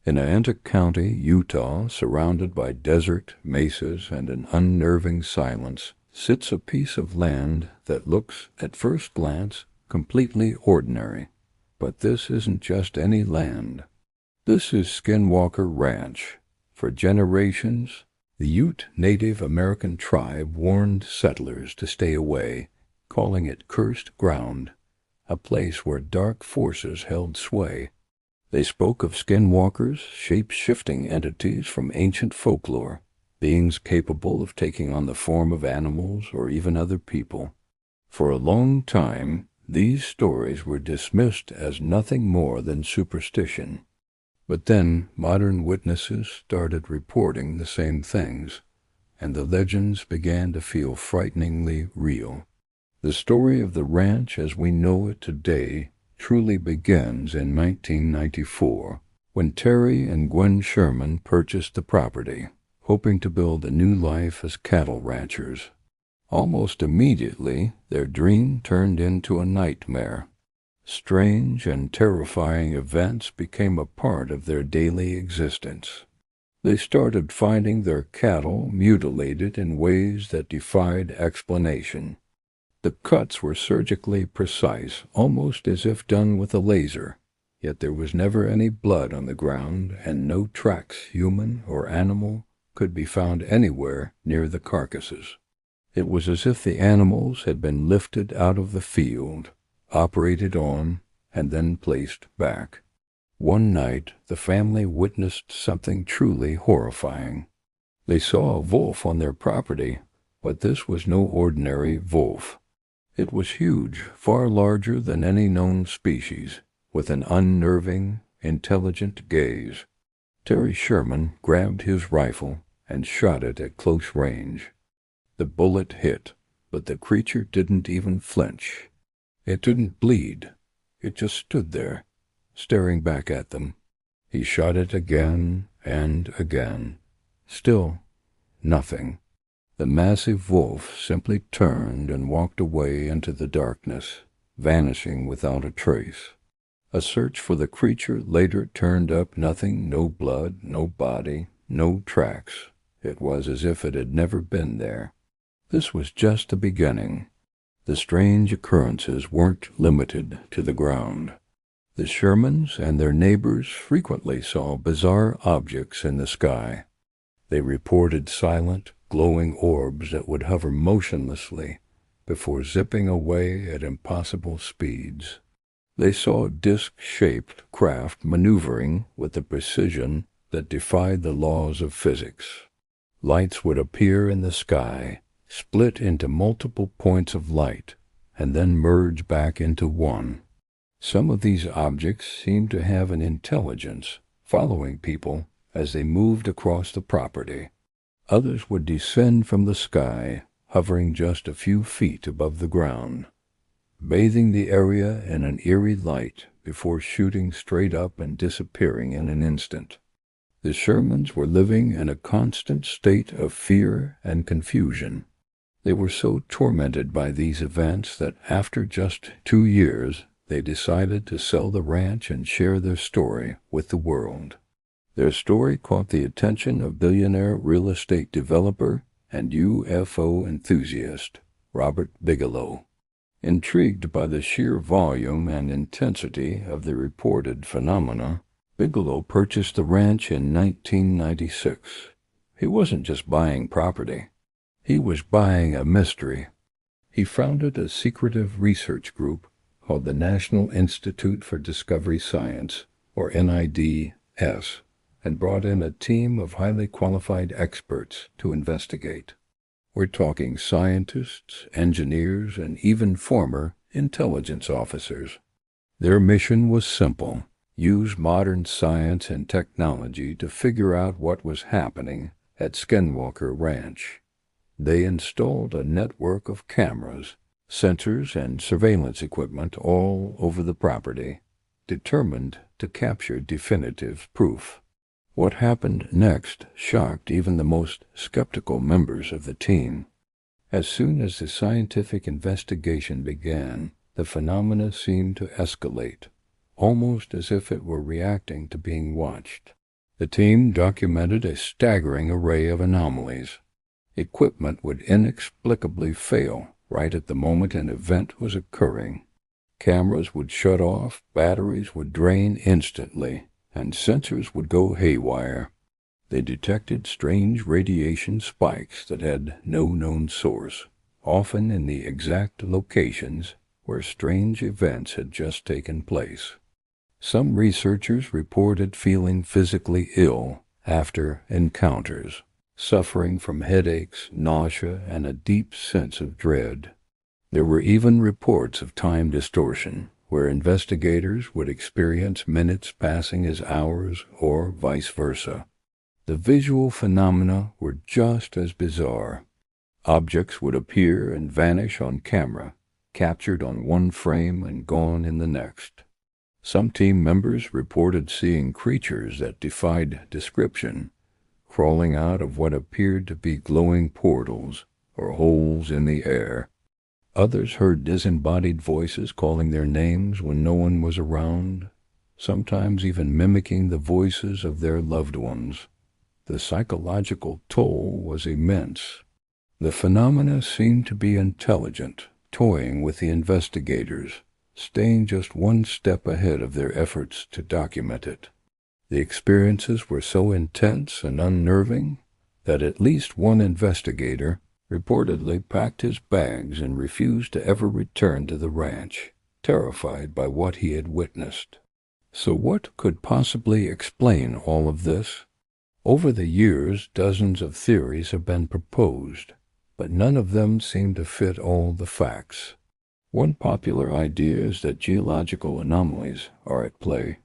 In Atlantic County, Utah, surrounded by desert, mesas, and an unnerving silence, sits a piece of land that looks, at first glance, completely ordinary. But this isn't just any land. This is Skinwalker Ranch. For generations, the Ute Native American tribe warned settlers to stay away, calling it cursed ground, a place where dark forces held sway. They spoke of skinwalkers, shape-shifting entities from ancient folklore, beings capable of taking on the form of animals or even other people. For a long time, these stories were dismissed as nothing more than superstition. But then modern witnesses started reporting the same things, and the legends began to feel frighteningly real. The story of the ranch as we know it today truly begins in 1994, when Terry and Gwen Sherman purchased the property, hoping to build a new life as cattle ranchers. Almost immediately, their dream turned into a nightmare. Strange and terrifying events became a part of their daily existence. They started finding their cattle mutilated in ways that defied explanation. The cuts were surgically precise, almost as if done with a laser, yet there was never any blood on the ground, and no tracks, human or animal, could be found anywhere near the carcasses. It was as if the animals had been lifted out of the field, operated on, and then placed back. One night, the family witnessed something truly horrifying. They saw a wolf on their property, but this was no ordinary wolf. It was huge, far larger than any known species, with an unnerving, intelligent gaze. Terry Sherman grabbed his rifle and shot it at close range. The bullet hit, but the creature didn't even flinch. It didn't bleed. It just stood there, staring back at them. He shot it again and again. Still, nothing. The massive wolf simply turned and walked away into the darkness, vanishing without a trace. A search for the creature later turned up nothing, no blood, no body, no tracks. It was as if it had never been there. This was just the beginning. The strange occurrences weren't limited to the ground. The Shermans and their neighbors frequently saw bizarre objects in the sky. They reported silent, glowing orbs that would hover motionlessly before zipping away at impossible speeds. They saw disc-shaped craft maneuvering with a precision that defied the laws of physics. Lights would appear in the sky, split into multiple points of light, and then merge back into one. Some of these objects seemed to have an intelligence, following people as they moved across the property. Others would descend from the sky, hovering just a few feet above the ground, bathing the area in an eerie light before shooting straight up and disappearing in an instant. The Shermans were living in a constant state of fear and confusion. They were so tormented by these events that after just 2 years, they decided to sell the ranch and share their story with the world. Their story caught the attention of billionaire real estate developer and UFO enthusiast Robert Bigelow. Intrigued by the sheer volume and intensity of the reported phenomena, Bigelow purchased the ranch in 1996. He wasn't just buying property. He was buying a mystery. He founded a secretive research group called the National Institute for Discovery Science, or NIDS, and brought in a team of highly qualified experts to investigate. We're talking scientists, engineers, and even former intelligence officers. Their mission was simple: use modern science and technology to figure out what was happening at Skinwalker Ranch. They installed a network of cameras, sensors, and surveillance equipment all over the property, determined to capture definitive proof. What happened next shocked even the most skeptical members of the team. As soon as the scientific investigation began, the phenomena seemed to escalate, almost as if it were reacting to being watched. The team documented a staggering array of anomalies. Equipment would inexplicably fail right at the moment an event was occurring. Cameras would shut off, batteries would drain instantly, and sensors would go haywire. They detected strange radiation spikes that had no known source, often in the exact locations where strange events had just taken place. Some researchers reported feeling physically ill after encounters, suffering from headaches, nausea, and a deep sense of dread. There were even reports of time distortion, where investigators would experience minutes passing as hours or vice versa. The visual phenomena were just as bizarre. Objects would appear and vanish on camera, captured on one frame and gone in the next. Some team members reported seeing creatures that defied description, crawling out of what appeared to be glowing portals or holes in the air. Others heard disembodied voices calling their names when no one was around, sometimes even mimicking the voices of their loved ones. The psychological toll was immense. The phenomena seemed to be intelligent, toying with the investigators, staying just one step ahead of their efforts to document it. The experiences were so intense and unnerving that at least one investigator reportedly packed his bags and refused to ever return to the ranch, terrified by what he had witnessed. So what could possibly explain all of this? Over the years, dozens of theories have been proposed, but none of them seem to fit all the facts. One popular idea is that geological anomalies are at play.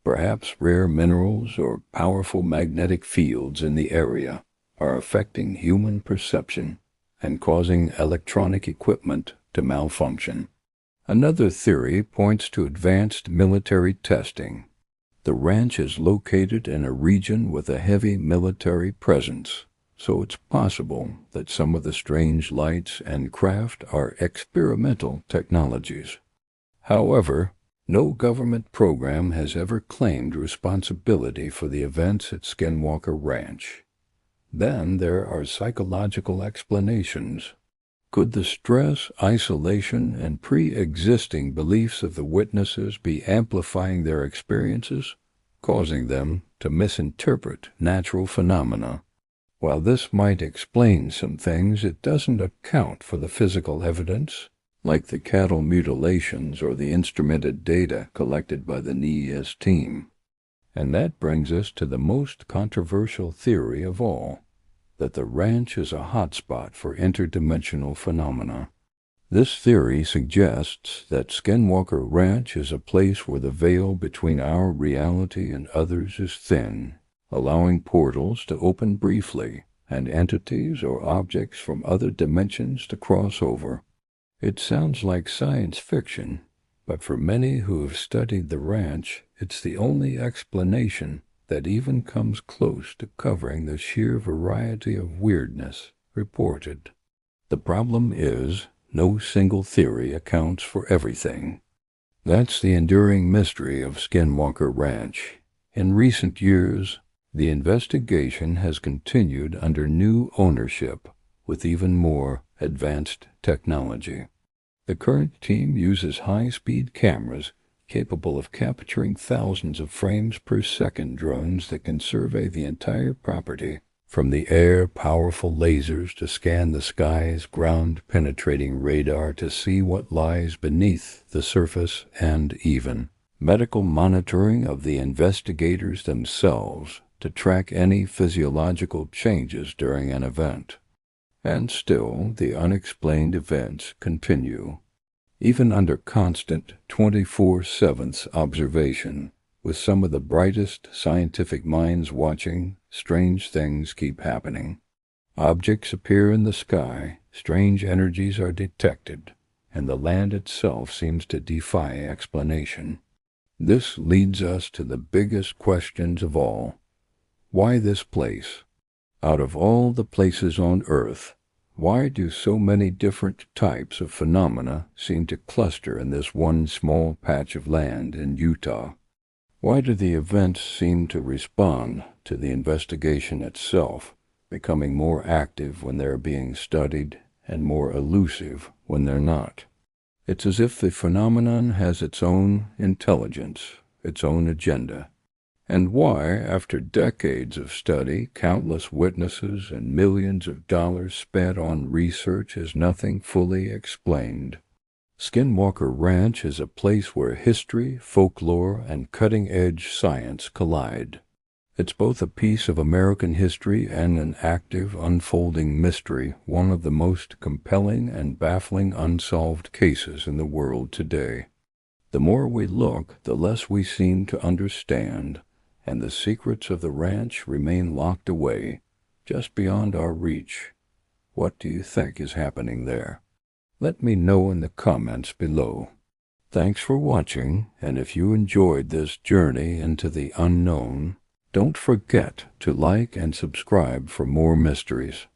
Perhaps rare minerals or powerful magnetic fields in the area are affecting human perception and causing electronic equipment to malfunction. Another theory points to advanced military testing. The ranch is located in a region with a heavy military presence, so it's possible that some of the strange lights and craft are experimental technologies. However, no government program has ever claimed responsibility for the events at Skinwalker Ranch. Then there are psychological explanations. Could the stress, isolation, and pre-existing beliefs of the witnesses be amplifying their experiences, causing them to misinterpret natural phenomena? While this might explain some things, it doesn't account for the physical evidence, like the cattle mutilations or the instrumented data collected by the NIAS team. And that brings us to the most controversial theory of all, that the ranch is a hotspot for interdimensional phenomena. This theory suggests that Skinwalker Ranch is a place where the veil between our reality and others is thin, allowing portals to open briefly and entities or objects from other dimensions to cross over. It sounds like science fiction, but for many who have studied the ranch, it's the only explanation that even comes close to covering the sheer variety of weirdness reported. The problem is, no single theory accounts for everything. That's the enduring mystery of Skinwalker Ranch. In recent years, the investigation has continued under new ownership with even more advanced technology. The current team uses high-speed cameras capable of capturing thousands of frames per second drones that can survey the entire property, from the air, powerful lasers to scan the skies, ground-penetrating radar to see what lies beneath the surface, and even medical monitoring of the investigators themselves to track any physiological changes during an event. And still, the unexplained events continue. Even under constant 24/7 observation, with some of the brightest scientific minds watching, strange things keep happening. Objects appear in the sky, strange energies are detected, and the land itself seems to defy explanation. This leads us to the biggest questions of all. Why this place? Out of all the places on Earth, why do so many different types of phenomena seem to cluster in this one small patch of land in Utah? Why do the events seem to respond to the investigation itself, becoming more active when they're being studied and more elusive when they're not? It's as if the phenomenon has its own intelligence, its own agenda. And why, after decades of study, countless witnesses, and millions of dollars spent on research, is nothing fully explained? Skinwalker Ranch is a place where history, folklore, and cutting-edge science collide. It's both a piece of American history and an active, unfolding mystery, one of the most compelling and baffling unsolved cases in the world today. The more we look, the less we seem to understand, and the secrets of the ranch remain locked away, just beyond our reach. What do you think is happening there? Let me know in the comments below. Thanks for watching, and if you enjoyed this journey into the unknown, don't forget to like and subscribe for more mysteries.